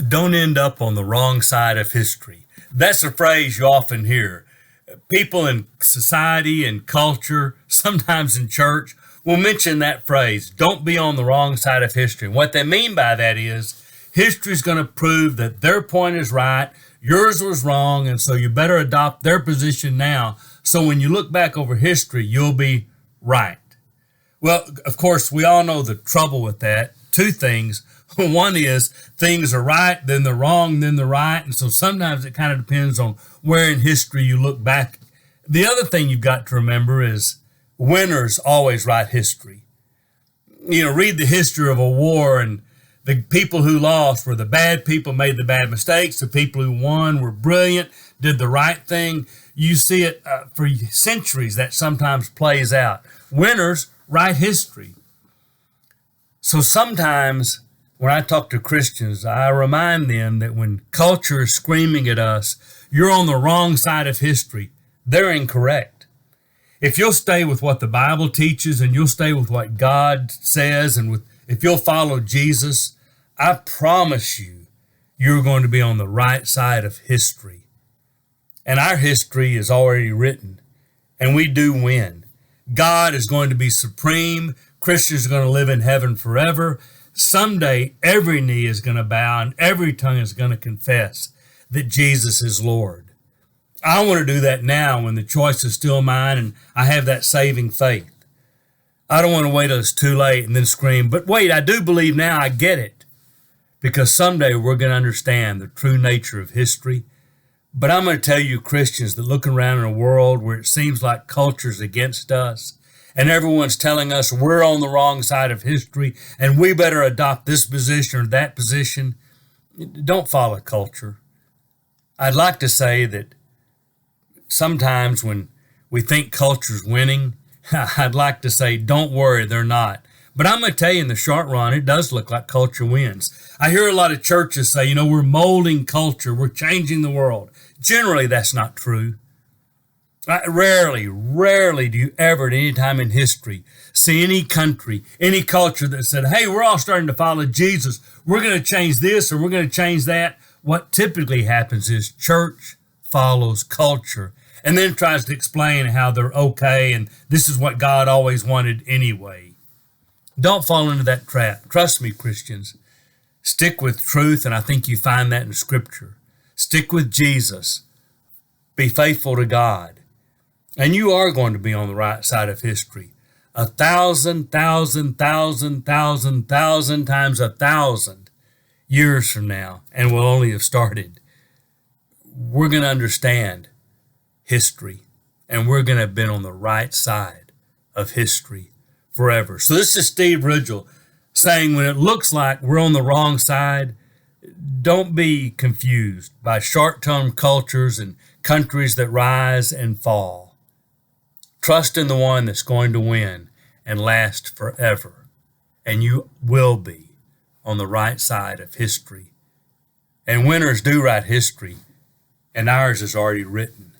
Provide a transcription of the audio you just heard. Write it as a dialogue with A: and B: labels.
A: Don't end up on the wrong side of history. That's a phrase you often hear. People in society and culture, sometimes in church, will mention that phrase, don't be on the wrong side of history. And what they mean by that is history is going to prove that their point is right, yours was wrong, and so you better adopt their position now. So when you look back over history, you'll be right. Well, of course, we all know the trouble with that. Two things. One is things are right, then they're wrong, then they're right. And so sometimes it kind of depends on where in history you look back. The other thing you've got to remember is winners always write history. Read the history of a war, and the people who lost were the bad people, made the bad mistakes. The people who won were brilliant, did the right thing. You see it for centuries that sometimes plays out. Winners write history. So sometimes when I talk to Christians, I remind them that when culture is screaming at us, you're on the wrong side of history, they're incorrect. If you'll stay with what the Bible teaches and you'll stay with what God says, and if you'll follow Jesus, I promise you, you're going to be on the right side of history. And our history is already written, and we do win. God is going to be supreme. Christians are going to live in heaven forever. Someday, every knee is going to bow and every tongue is going to confess that Jesus is Lord. I want to do that now when the choice is still mine and I have that saving faith. I don't want to wait till it's too late and then scream, but wait, I do believe now, I get it. Because someday we're going to understand the true nature of history. But I'm going to tell you, Christians, that looking around in a world where it seems like culture's against us, and everyone's telling us we're on the wrong side of history and we better adopt this position or that position, don't follow culture. I'd like to say that sometimes when we think culture's winning, I'd like to say, don't worry, they're not. But I'm going to tell you, in the short run, it does look like culture wins. I hear a lot of churches say, we're molding culture, we're changing the world. Generally, that's not true. Rarely do you ever at any time in history see any country, any culture that said, hey, we're all starting to follow Jesus. We're going to change this or we're going to change that. What typically happens is church follows culture and then tries to explain how they're okay and this is what God always wanted anyway. Don't fall into that trap. Trust me, Christians. Stick with truth, and I think you find that in Scripture. Stick with Jesus. Be faithful to God. And you are going to be on the right side of history. 1,000 times 1,000 years from now, and we'll only have started. We're going to understand history, and we're going to have been on the right side of history forever. So this is Steve Ridgell saying when it looks like we're on the wrong side, don't be confused by short-term cultures and countries that rise and fall. Trust in the one that's going to win and last forever, and you will be on the right side of history. And winners do write history, and ours is already written.